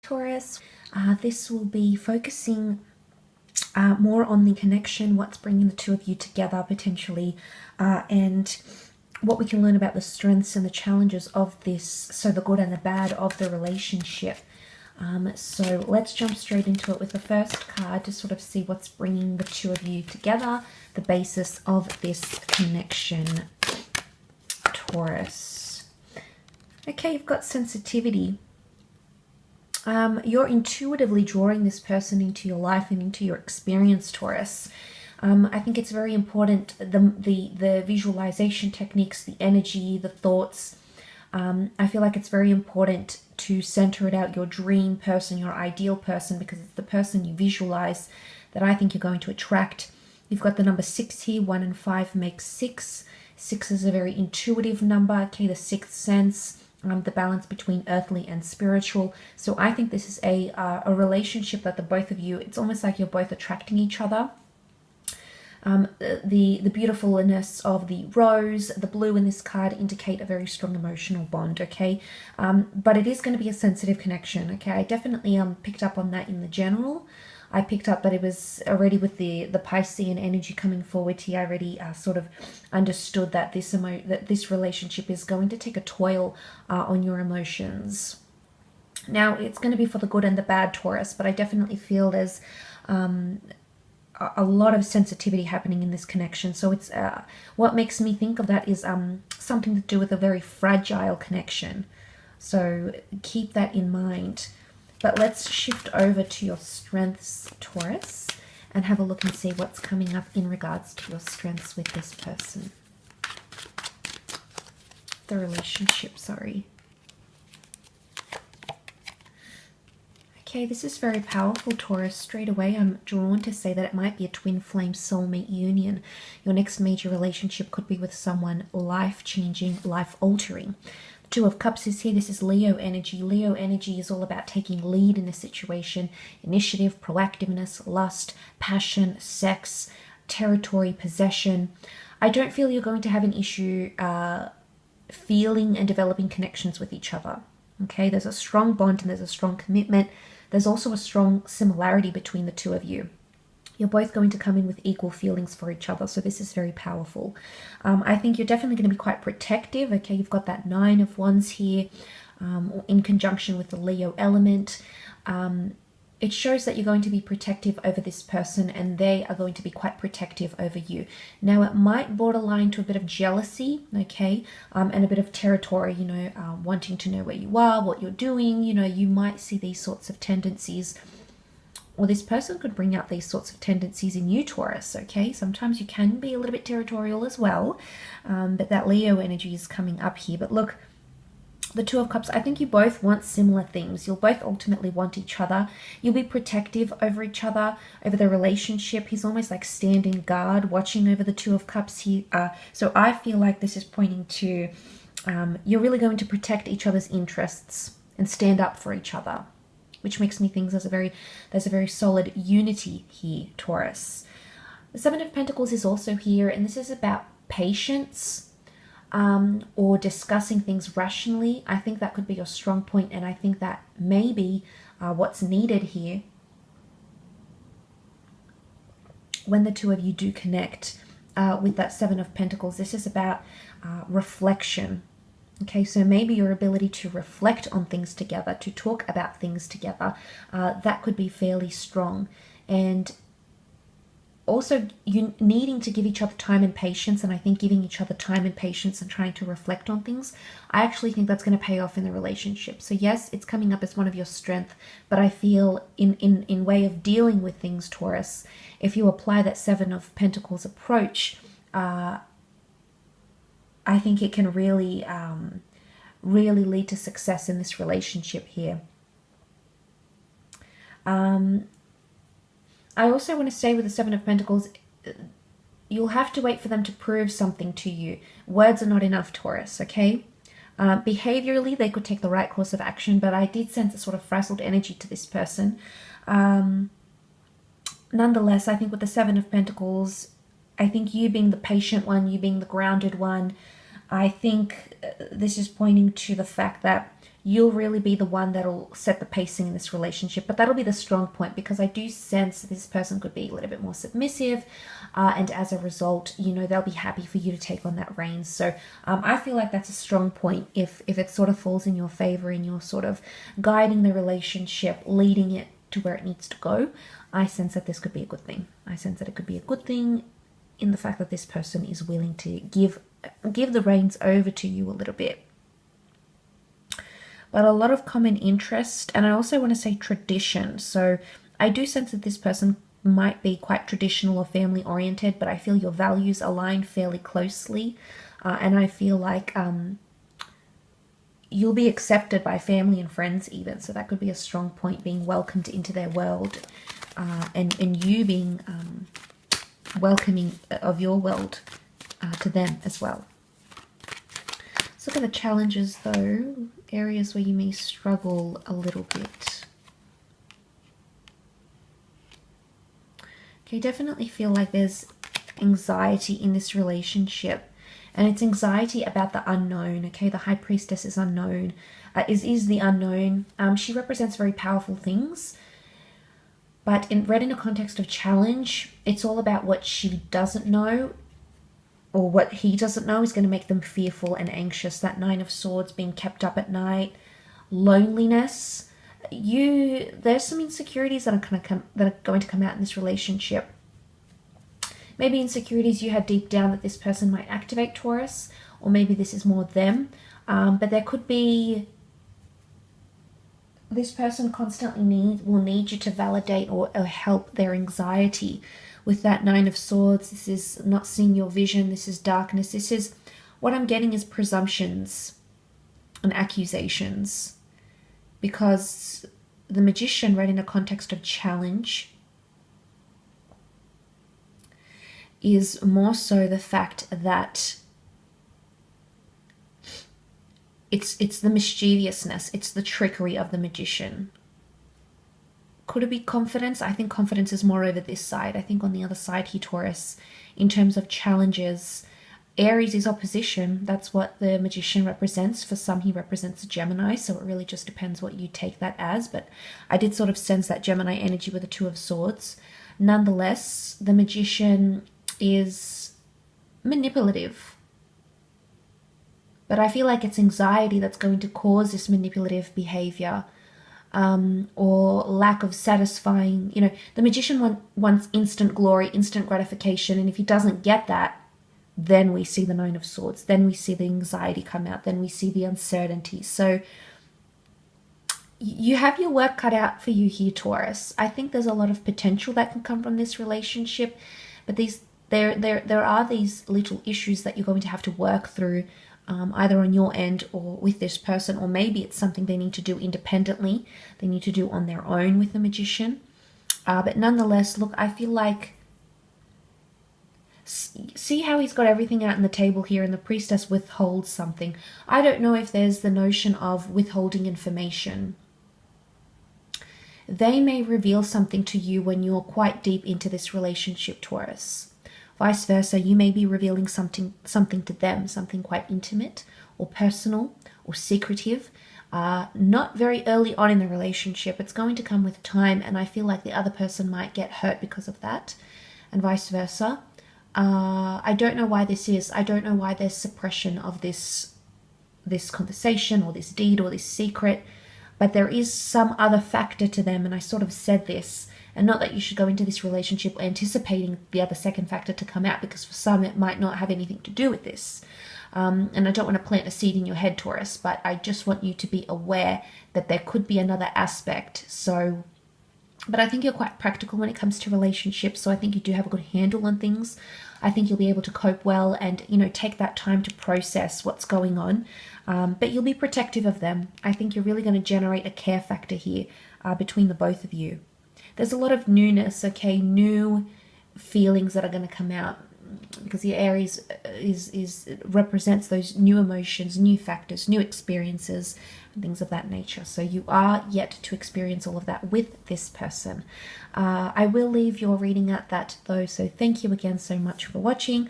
Taurus. This will be focusing more on the connection, what's bringing the two of you together potentially, and what we can learn about the strengths and the challenges of this, so the good and the bad of the relationship. So let's jump straight into it with the first card to sort of see what's bringing the two of you together, the basis of this connection, Taurus. Okay, you've got sensitivity. You're intuitively drawing this person into your life and into your experience, Taurus. I think it's very important, the visualization techniques, the energy, the thoughts. I feel like it's very important to center it out, your dream person, your ideal person, because it's the person you visualize that I think you're going to attract. You've got the number 6 here. 1 and 5 makes 6. 6 is a very intuitive number, okay, the sixth sense. The balance between earthly and spiritual. So I think this is a relationship that the both of you, it's almost like you're both attracting each other. The beautifulness of the rose, the blue in this card indicate a very strong emotional bond, okay? But it is going to be a sensitive connection, okay? I definitely picked up on that in the general. I picked up that it was already with the Piscean energy coming forward here. I already sort of understood that this relationship is going to take a toll on your emotions. Now, it's going to be for the good and the bad, Taurus, but I definitely feel there's a lot of sensitivity happening in this connection. So it's what makes me think of that is something to do with a very fragile connection. So keep that in mind. But let's shift over to your strengths, Taurus, and have a look and see what's coming up in regards to your strengths with this person. The relationship, sorry. Okay, this is very powerful, Taurus. Straight away, I'm drawn to say that it might be a twin flame soulmate union. Your next major relationship could be with someone life-changing, life-altering. 2 of Cups is here. This is Leo energy. Leo energy is all about taking lead in a situation, initiative, proactiveness, lust, passion, sex, territory, possession. I don't feel you're going to have an issue feeling and developing connections with each other. Okay, there's a strong bond and there's a strong commitment. There's also a strong similarity between the two of you. You're both going to come in with equal feelings for each other, so this is very powerful. I think you're definitely going to be quite protective. Okay, you've got that 9 of Wands here in conjunction with the Leo element. It shows that you're going to be protective over this person and they are going to be quite protective over you. Now, it might borderline to a bit of jealousy, okay, and a bit of territory, you know, wanting to know where you are, what you're doing. You know, you might see these sorts of tendencies, or this person could bring out these sorts of tendencies in you, Taurus, okay? Sometimes you can be a little bit territorial as well, but that Leo energy is coming up here. But look, the 2 of Cups, I think you both want similar things. You'll both ultimately want each other. You'll be protective over each other, over the relationship. He's almost like standing guard, watching over the 2 of Cups here. So I feel like this is pointing to you're really going to protect each other's interests and stand up for each other, which makes me think there's a very solid unity here, Taurus. The 7 of Pentacles is also here, and this is about patience or discussing things rationally. I think that could be your strong point, and I think that may be what's needed here when the two of you do connect with that 7 of Pentacles. This is about reflection. Okay, so maybe your ability to reflect on things together, to talk about things together, that could be fairly strong. And also you needing to give each other time and patience, and I think giving each other time and patience and trying to reflect on things, I actually think that's going to pay off in the relationship. So yes, it's coming up as one of your strengths, but I feel in way of dealing with things, Taurus, if you apply that 7 of Pentacles approach, I think it can really lead to success in this relationship here. I also want to say with the 7 of Pentacles, you'll have to wait for them to prove something to you. Words are not enough, Taurus, okay? Behaviorally, they could take the right course of action, but I did sense a sort of frazzled energy to this person. Nonetheless, I think with the 7 of Pentacles, I think you being the patient one, you being the grounded one, I think this is pointing to the fact that you'll really be the one that'll set the pacing in this relationship. But that'll be the strong point, because I do sense that this person could be a little bit more submissive, and as a result, you know, they'll be happy for you to take on that reins. So I feel like that's a strong point if it sort of falls in your favor and you're sort of guiding the relationship, leading it to where it needs to go. I sense that this could be a good thing. I sense that it could be a good thing in the fact that this person is willing to give the reins over to you a little bit. But a lot of common interest, and I also want to say tradition. So I do sense that this person might be quite traditional or family oriented, but I feel your values align fairly closely, and I feel like you'll be accepted by family and friends even. So that could be a strong point, being welcomed into their world, and you being welcoming of your world to them as well. Let's look at the challenges though, areas where you may struggle a little bit. Okay, definitely feel like there's anxiety in this relationship, and it's anxiety about the unknown. Okay, the High Priestess is unknown, is the unknown. She represents very powerful things, but read in a context of challenge, it's all about what she doesn't know, or what he doesn't know is going to make them fearful and anxious. That Nine of Swords, being kept up at night, loneliness. There's some insecurities that are going to come out in this relationship. Maybe insecurities you had deep down that this person might activate, Taurus, or maybe this is more them. But there could be, this person constantly will need you to validate or help their anxiety. With that Nine of Swords, this is not seeing your vision. This is darkness. This is, what I'm getting is presumptions and accusations. Because the Magician, read in a context of challenge, is more so the fact that it's the mischievousness, it's the trickery of the Magician. Could it be confidence? I think confidence is more over this side. I think on the other side here, Taurus, in terms of challenges, Aries is opposition. That's what the Magician represents. For some, he represents a Gemini, so it really just depends what you take that as. But I did sort of sense that Gemini energy with the Two of Swords. Nonetheless, the Magician is manipulative. But I feel like it's anxiety that's going to cause this manipulative behavior. Or lack of satisfying, you know, the Magician wants instant glory, instant gratification, and if he doesn't get that, then we see the Nine of Swords, then we see the anxiety come out, then we see the uncertainty. So you have your work cut out for you here, Taurus. I think there's a lot of potential that can come from this relationship, but there are these little issues that you're going to have to work through, either on your end or with this person, or maybe it's something they need to do independently. They need to do on their own with the Magician. But nonetheless, look, I feel like, see how he's got everything out on the table here, and the Priestess withholds something. I don't know if there's the notion of withholding information. They may reveal something to you when you're quite deep into this relationship, Taurus. Vice versa, you may be revealing something to them, something quite intimate or personal or secretive. Not very early on in the relationship. It's going to come with time, and I feel like the other person might get hurt because of that, and vice versa. I don't know why this is. I don't know why there's suppression of this conversation or this deed or this secret, but there is some other factor to them, and I sort of said this. And not that you should go into this relationship anticipating the other second factor to come out, because for some it might not have anything to do with this. And I don't want to plant a seed in your head, Taurus, but I just want you to be aware that there could be another aspect. So, but I think you're quite practical when it comes to relationships, so I think you do have a good handle on things. I think you'll be able to cope well and, you know, take that time to process what's going on. But you'll be protective of them. I think you're really going to generate a care factor here between the both of you. There's a lot of newness, okay, new feelings that are going to come out, because the Aries represents those new emotions, new factors, new experiences, and things of that nature. So you are yet to experience all of that with this person. I will leave your reading at that though, so thank you again so much for watching.